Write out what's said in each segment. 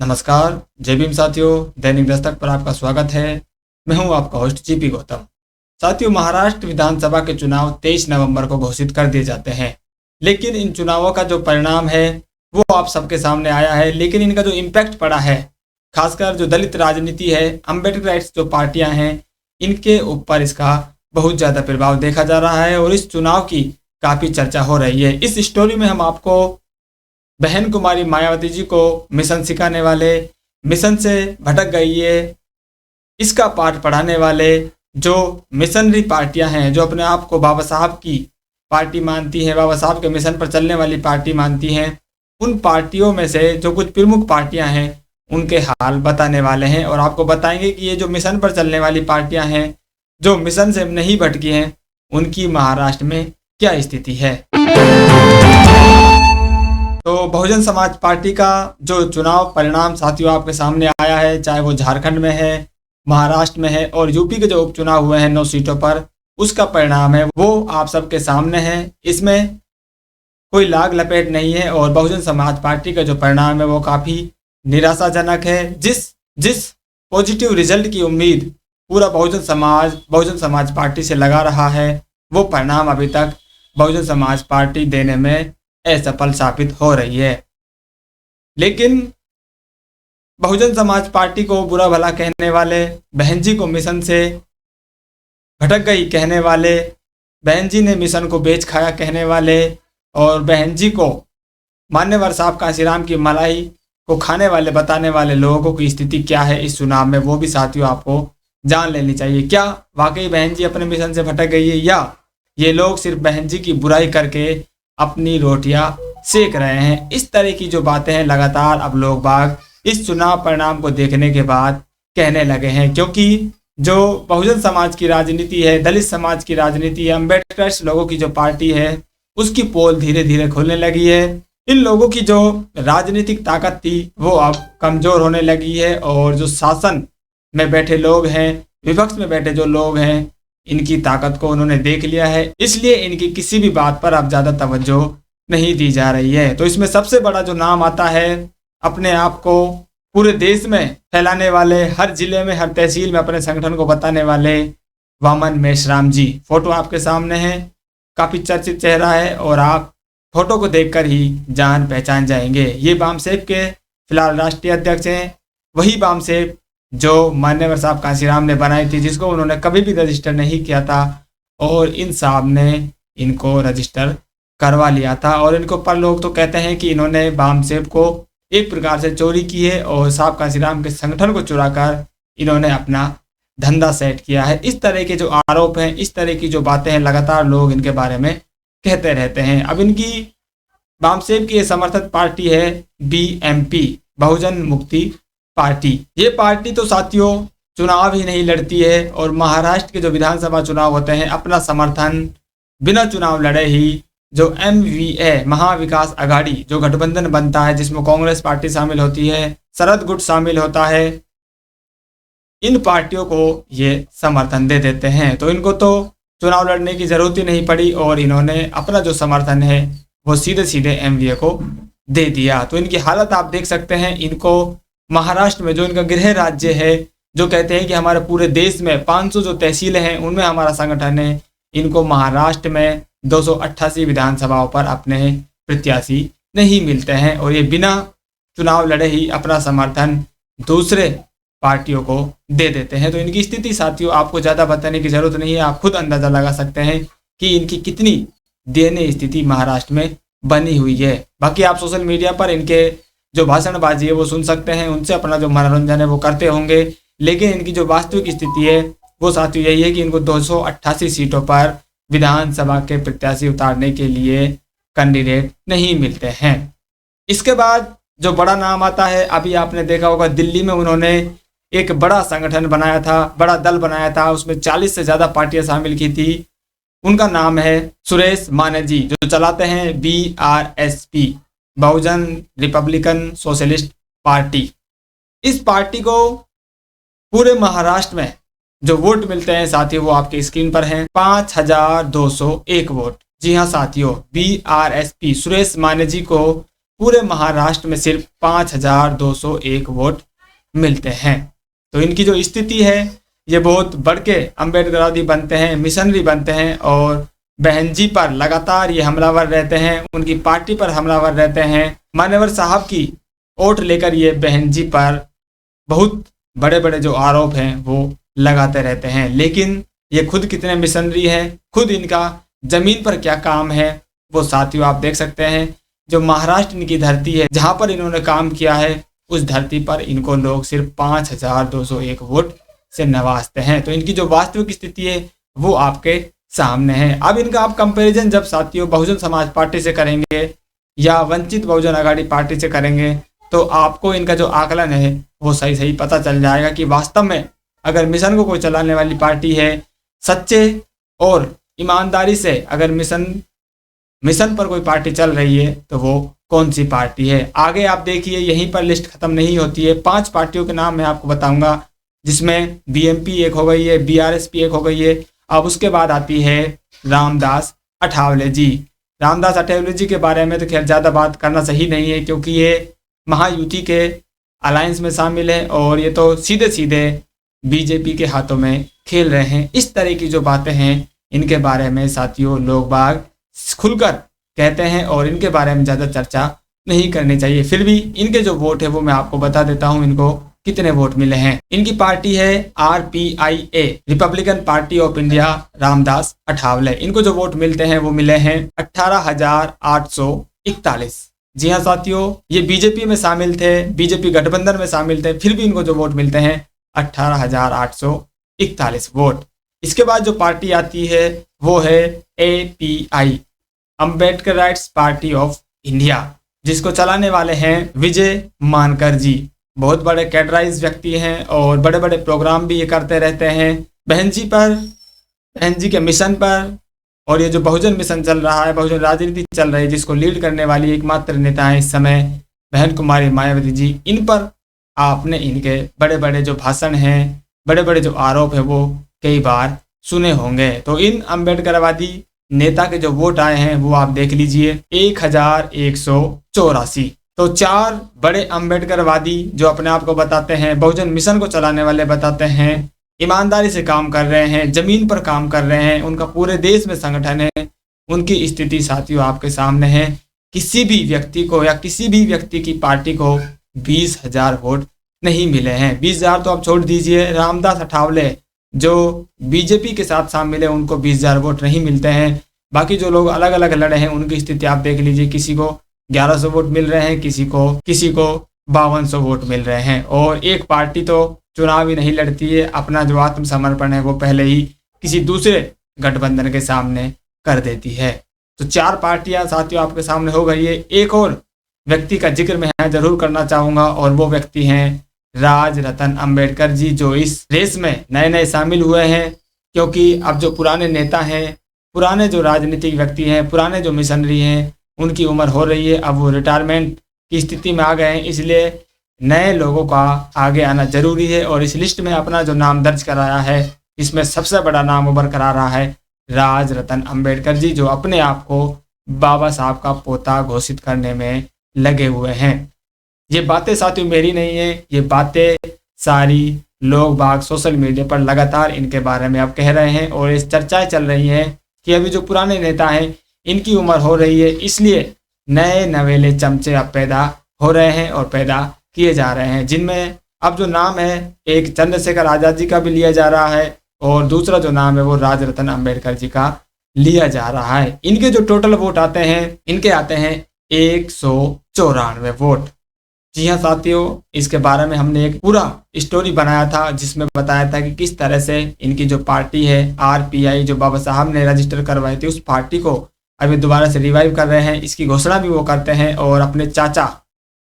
नमस्कार, जय भीम साथियों। दैनिक दस्तक पर आपका स्वागत है। मैं हूं आपका होस्ट जीपी गौतम। साथियों, महाराष्ट्र विधानसभा के चुनाव 23 नवंबर को घोषित कर दिए जाते हैं, लेकिन इन चुनावों का जो परिणाम है वो आप सबके सामने आया है। लेकिन इनका जो इम्पैक्ट पड़ा है, खासकर जो दलित राजनीति है, अम्बेडकराइट्स जो पार्टियां हैं, इनके ऊपर इसका बहुत ज़्यादा प्रभाव देखा जा रहा है और इस चुनाव की काफ़ी चर्चा हो रही है। इस स्टोरी में हम आपको बहन कुमारी मायावती जी को मिशन सिखाने वाले, मिशन से भटक गई है, इसका पाठ पढ़ाने वाले जो मिशनरी पार्टियां हैं, जो अपने आप को बाबा साहब की पार्टी मानती हैं, बाबा साहब के मिशन पर चलने वाली पार्टी मानती हैं, उन पार्टियों में से जो कुछ प्रमुख पार्टियां हैं उनके हाल बताने वाले हैं और आपको बताएंगे कि ये जो मिशन पर चलने वाली पार्टियां हैं, जो मिशन से नहीं भटकी हैं, उनकी महाराष्ट्र में क्या स्थिति है। तो बहुजन समाज पार्टी का जो चुनाव परिणाम साथियों आपके सामने आया है, चाहे वो झारखंड में है, महाराष्ट्र में है और यूपी के जो उपचुनाव हुए हैं 9 सीटों पर, उसका परिणाम है वो आप सबके सामने है। इसमें कोई लाग लपेट नहीं है और बहुजन समाज पार्टी का जो परिणाम है वो काफ़ी निराशाजनक है। जिस पॉजिटिव रिजल्ट की उम्मीद पूरा बहुजन समाज पार्टी से लगा रहा है, वो परिणाम अभी तक बहुजन समाज पार्टी देने में असफल साबित हो रही है। लेकिन बहुजन समाज पार्टी को बुरा भला कहने वाले, बहन जी को मिशन से भटक गई कहने वाले, बहन जी ने मिशन को बेच खाया कहने वाले और बहन जी को मान्यवर साहब कांशीराम की मलाई को खाने वाले बताने वाले लोगों की स्थिति क्या है इस चुनाव में, वो भी साथियों आपको जान लेनी चाहिए। क्या वाकई बहन जी अपने मिशन से भटक गई है या ये लोग सिर्फ बहन जी की बुराई करके अपनी रोटियां सेक रहे हैं। इस तरह की जो बातें हैं लगातार अब लोग बाग इस चुनाव परिणाम को देखने के बाद कहने लगे हैं, क्योंकि जो बहुजन समाज की राजनीति है, दलित समाज की राजनीति है, अम्बेडकर्स लोगों की जो पार्टी है, उसकी पोल धीरे धीरे खुलने लगी है। इन लोगों की जो राजनीतिक ताकत थी वो अब कमजोर होने लगी है और जो शासन में बैठे लोग हैं, विपक्ष में बैठे जो लोग हैं, इनकी ताकत को उन्होंने देख लिया है। इसलिए इनकी किसी भी बात पर अब ज़्यादा तवज्जो नहीं दी जा रही है। तो इसमें सबसे बड़ा जो नाम आता है, अपने आप को पूरे देश में फैलाने वाले, हर जिले में, हर तहसील में अपने संगठन को बताने वाले वामन मेश्राम जी। फोटो आपके सामने है, काफ़ी चर्चित चेहरा है और आप फोटो को देखकर ही जान पहचान जाएंगे। ये बामसेफ के फिलहाल राष्ट्रीय अध्यक्ष हैं, वही बामसेफ जो मान्यवर साहब कांशीराम ने बनाई थी, जिसको उन्होंने कभी भी रजिस्टर नहीं किया था और इन साहब ने इनको रजिस्टर करवा लिया था। और इनको पर लोग तो कहते हैं कि इन्होंने बामसेफ को एक प्रकार से चोरी की है और साहब कांशीराम के संगठन को चुराकर इन्होंने अपना धंधा सेट किया है। इस तरह के जो आरोप हैं, इस तरह की जो बातें हैं, लगातार लोग इनके बारे में कहते रहते हैं। अब इनकी बामसेफ की समर्थित पार्टी है BMP, बहुजन मुक्ति पार्टी। ये पार्टी तो साथियों चुनाव ही नहीं लड़ती है और महाराष्ट्र के जो विधानसभा चुनाव होते हैं, अपना समर्थन बिना चुनाव लड़े ही जो MVA, महाविकास आघाड़ी जो गठबंधन बनता है, जिसमें कांग्रेस पार्टी शामिल होती है, शरद गुट शामिल होता है, इन पार्टियों को ये समर्थन दे देते हैं। तो इनको तो चुनाव लड़ने की जरूरत ही नहीं पड़ी और इन्होंने अपना जो समर्थन है वो सीधे सीधे MVA को दे दिया। तो इनकी हालत आप देख सकते हैं। इनको महाराष्ट्र में जो इनका गृह राज्य है, जो कहते हैं कि हमारे पूरे देश में 500 जो तहसीलें हैं उनमें हमारा संगठन है, इनको महाराष्ट्र में 288 विधानसभाओं पर अपने प्रत्याशी नहीं मिलते हैं और ये बिना चुनाव लड़े ही अपना समर्थन दूसरे पार्टियों को दे देते हैं। तो इनकी स्थिति साथियों आपको ज़्यादा बताने की ज़रूरत नहीं है, आप खुद अंदाज़ा लगा सकते हैं कि इनकी कितनी दयनीय स्थिति महाराष्ट्र में बनी हुई है। बाकी आप सोशल मीडिया पर इनके जो भाषणबाजी है वो सुन सकते हैं, उनसे अपना जो मनोरंजन है वो करते होंगे, लेकिन इनकी जो वास्तविक स्थिति है वो साथियों यही है कि इनको 288 सीटों पर विधानसभा के प्रत्याशी उतारने के लिए कैंडिडेट नहीं मिलते हैं। इसके बाद जो बड़ा नाम आता है, अभी आपने देखा होगा दिल्ली में उन्होंने एक बड़ा संगठन बनाया था, बड़ा दल बनाया था, उसमें 40 से ज़्यादा पार्टियां शामिल की थी। उनका नाम है सुरेश माने जी, जो चलाते हैं BRSP, बहुजन रिपब्लिकन सोशलिस्ट पार्टी। इस पार्टी को पूरे महाराष्ट्र में जो वोट मिलते हैं साथियों वो आपके स्क्रीन पर हैं, 5201 वोट। जी हाँ साथियों, BRSP सुरेश माने जी को पूरे महाराष्ट्र में सिर्फ 5201 वोट मिलते हैं। तो इनकी जो स्थिति है ये बहुत बढ़ के अम्बेडकरवादी बनते हैं, मिशनरी बनते हैं और बहन जी पर लगातार ये हमलावर रहते हैं, उनकी पार्टी पर हमलावर रहते हैं। मान्यवर साहब की वोट लेकर ये बहन जी पर बहुत बड़े बड़े जो आरोप हैं वो लगाते रहते हैं। लेकिन ये खुद कितने मिशनरी हैं, खुद इनका जमीन पर क्या काम है वो साथियों आप देख सकते हैं। जो महाराष्ट्र इनकी धरती है, जहां पर इन्होंने काम किया है, उस धरती पर इनको लोग सिर्फ 5201 वोट से नवाजते हैं। तो इनकी जो वास्तविक स्थिति है वो आपके सामने है। अब इनका आप कंपैरिजन जब साथियों बहुजन समाज पार्टी से करेंगे या वंचित बहुजन आघाड़ी पार्टी से करेंगे तो आपको इनका जो आकलन है वो सही सही पता चल जाएगा कि वास्तव में अगर मिशन को कोई चलाने वाली पार्टी है, सच्चे और ईमानदारी से अगर मिशन पर कोई पार्टी चल रही है तो वो कौन सी पार्टी है। आगे आप देखिए, यहीं पर लिस्ट खत्म नहीं होती है। 5 पार्टियों के नाम मैं आपको बताऊंगा, जिसमें बीएमपी एक हो गई है, बीआरएसपी एक हो गई है। अब उसके बाद आती है रामदास अठावले जी। रामदास अठावले जी के बारे में तो खैर ज़्यादा बात करना सही नहीं है, क्योंकि ये महायुति के अलायंस में शामिल है और ये तो सीधे सीधे बीजेपी के हाथों में खेल रहे हैं। इस तरह की जो बातें हैं इनके बारे में साथियों लोग बाग खुलकर कहते हैं और इनके बारे में ज़्यादा चर्चा नहीं करनी चाहिए। फिर भी इनके जो वोट है वो मैं आपको बता देता हूँ इनको कितने वोट मिले हैं। इनकी पार्टी है RPIA, Republican party of India, Ramdas Athawale. इनको जो वोट मिलते हैं वो मिले हैं 18,841। जी हाँ साथियों, ये बीजेपी में शामिल थे, बीजेपी गठबंधन में शामिल थे, फिर भी इनको जो वोट मिलते हैं 18,841 वोट। इसके बाद जो पार्टी आती है वो है API, Ambedkar rights party of India, जिसको चलाने वाले हैं विजय मानकर जी। बहुत बड़े कैडराइज व्यक्ति हैं और बड़े बड़े प्रोग्राम भी ये करते रहते हैं बहन जी पर, बहन जी के मिशन पर। और ये जो बहुजन मिशन चल रहा है, बहुजन राजनीति चल रही है, जिसको लीड करने वाली एकमात्र नेता है इस समय बहन कुमारी मायावती जी, इन पर आपने इनके बड़े बड़े जो भाषण हैं, बड़े बड़े जो आरोप है वो कई बार सुने होंगे। तो इन अम्बेडकरवादी नेता के जो वोट आए हैं वो आप देख लीजिए 1184। तो 4 बड़े अम्बेडकरवादी जो अपने आप को बताते हैं बहुजन मिशन को चलाने वाले बताते हैं, ईमानदारी से काम कर रहे हैं, जमीन पर काम कर रहे हैं, उनका पूरे देश में संगठन है, उनकी स्थिति साथियों आपके सामने है। किसी भी व्यक्ति को या किसी भी व्यक्ति की पार्टी को 20,000 वोट नहीं मिले हैं। 20,000 तो आप छोड़ दीजिए, रामदास अठावले जो बीजेपी के साथ शामिल है उनको 20,000 वोट नहीं मिलते हैं। बाकी जो लोग अलग अलग लड़े हैं उनकी स्थिति आप देख लीजिए, किसी को 1100 वोट मिल रहे हैं, किसी को 5200 वोट मिल रहे हैं। और एक पार्टी तो चुनाव ही नहीं लड़ती है, अपना जो आत्मसमर्पण है वो पहले ही किसी दूसरे गठबंधन के सामने कर देती है। तो 4 पार्टियां साथियों आपके सामने हो गई है। एक और व्यक्ति का जिक्र मैं यहाँ जरूर करना चाहूँगा और वो व्यक्ति हैं राज रतन अम्बेडकर जी, जो इस रेस में नए नए शामिल हुए हैं। क्योंकि अब जो पुराने नेता हैं, पुराने जो राजनीतिक व्यक्ति हैं, पुराने जो मिशनरी हैं, उनकी उम्र हो रही है, अब वो रिटायरमेंट की स्थिति में आ गए हैं, इसलिए नए लोगों का आगे आना जरूरी है। और इस लिस्ट में अपना जो नाम दर्ज कराया है, इसमें सबसे बड़ा नाम उभर कर आ रहा है राज रतन अम्बेडकर जी, जो अपने आप को बाबा साहब का पोता घोषित करने में लगे हुए हैं। ये बातें साथियों मेरी नहीं है, ये बातें सारी लोग बाग सोशल मीडिया पर लगातार इनके बारे में अब कह रहे हैं और इस चर्चाएं चल रही हैं कि अभी जो पुराने नेता हैं इनकी उम्र हो रही है, इसलिए नए नवेले चमचे अब पैदा हो रहे हैं और पैदा किए जा रहे हैं, जिनमें अब जो नाम है एक चंद्रशेखर आजाद जी का भी लिया जा रहा है और दूसरा जो नाम है वो राज रतन अम्बेडकर जी का लिया जा रहा है। इनके जो टोटल वोट आते हैं, इनके आते हैं 194 वोट। जी हाँ साथियों, इसके बारे में हमने एक पूरा स्टोरी बनाया था जिसमें बताया था कि किस तरह से इनकी जो पार्टी है RPI, जो बाबा साहब ने रजिस्टर करवाई थी, उस पार्टी को अभी दोबारा से रिवाइव कर रहे हैं। इसकी घोषणा भी वो करते हैं और अपने चाचा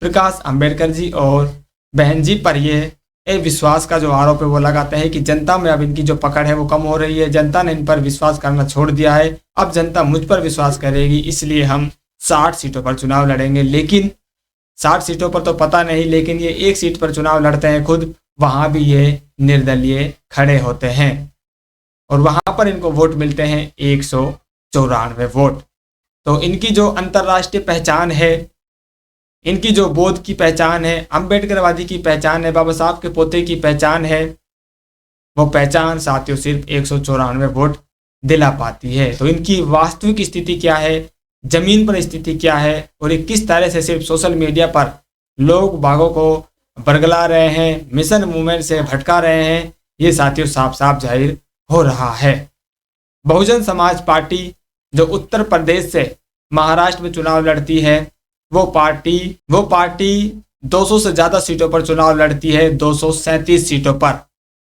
प्रकाश अंबेडकर जी और बहन जी पर ये विश्वास का जो आरोप है वो लगाते हैं कि जनता में अब इनकी जो पकड़ है वो कम हो रही है, जनता ने इन पर विश्वास करना छोड़ दिया है, अब जनता मुझ पर विश्वास करेगी, इसलिए हम 60 सीटों पर चुनाव लड़ेंगे। लेकिन 60 सीटों पर तो पता नहीं, लेकिन ये एक सीट पर चुनाव लड़ते हैं खुद, वहां भी ये निर्दलीय खड़े होते हैं और वहां पर इनको वोट मिलते हैं 194 वोट। तो इनकी जो अंतर्राष्ट्रीय पहचान है इनकी जो बोध की पहचान है, अम्बेडकरवादी की पहचान है, बाबा साहब के पोते की पहचान है, वो पहचान साथियों सिर्फ 194 वोट दिला पाती है। तो इनकी वास्तविक स्थिति क्या है, जमीन पर स्थिति क्या है, और ये किस तरह से सिर्फ सोशल मीडिया पर लोग बागों को बरगला रहे हैं, मिशन मूवमेंट से भटका रहे हैं, ये साथियों साफ साफ जाहिर हो रहा है। बहुजन समाज पार्टी जो उत्तर प्रदेश से महाराष्ट्र में चुनाव लड़ती है, वो पार्टी 200 से ज़्यादा सीटों पर चुनाव लड़ती है, 237 सीटों पर।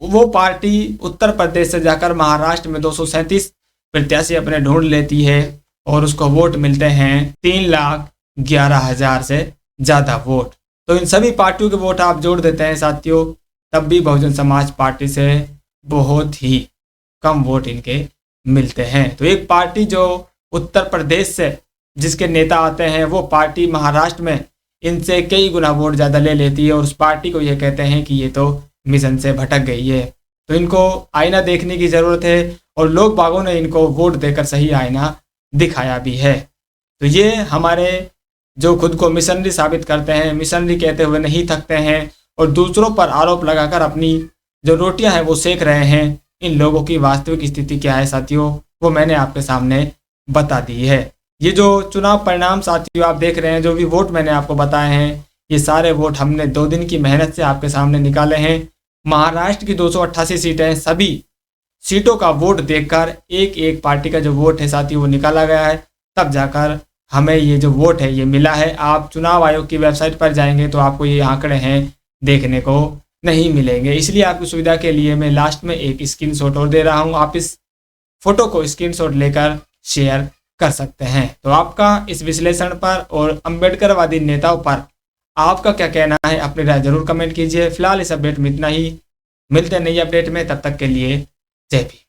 वो पार्टी उत्तर प्रदेश से जाकर महाराष्ट्र में 237 प्रत्याशी अपने ढूंढ लेती है और उसको वोट मिलते हैं 3,11,000 से ज़्यादा वोट। तो इन सभी पार्टियों के वोट आप जोड़ देते हैं साथियों, तब भी बहुजन समाज पार्टी से बहुत ही कम वोट इनके मिलते हैं। तो एक पार्टी जो उत्तर प्रदेश से जिसके नेता आते हैं, वो पार्टी महाराष्ट्र में इनसे कई गुना वोट ज़्यादा ले लेती है और उस पार्टी को ये कहते हैं कि ये तो मिशन से भटक गई है। तो इनको आईना देखने की ज़रूरत है और लोग बागों ने इनको वोट देकर सही आईना दिखाया भी है। तो ये हमारे जो खुद को मिशनरी साबित करते हैं, मिशनरी कहते हुए नहीं थकते हैं और दूसरों पर आरोप लगाकर अपनी जो रोटियां हैं वो सेक रहे हैं, इन लोगों की वास्तविक स्थिति क्या है साथियों, वो मैंने आपके सामने बता दी है। ये जो चुनाव परिणाम साथियों आप देख रहे हैं, जो भी वोट मैंने आपको बताए हैं, ये सारे वोट हमने 2 दिन की मेहनत से आपके सामने निकाले हैं। महाराष्ट्र की 288 सीटें, सभी सीटों का वोट देखकर एक एक पार्टी का जो वोट है साथियों वो निकाला गया है, तब जाकर हमें ये जो वोट है ये मिला है। आप चुनाव आयोग की वेबसाइट पर जाएंगे तो आपको ये आंकड़े हैं देखने को नहीं मिलेंगे। इसलिए आपकी सुविधा के लिए मैं लास्ट में एक स्क्रीनशॉट और दे रहा हूँ, आप इस फोटो को स्क्रीनशॉट लेकर शेयर कर सकते हैं। तो आपका इस विश्लेषण पर और अम्बेडकरवादी नेताओं पर आपका क्या कहना है, अपनी राय जरूर कमेंट कीजिए। फिलहाल इस अपडेट में इतना ही, मिलते हैं नई अपडेट में, तब तक के लिए जय भीम।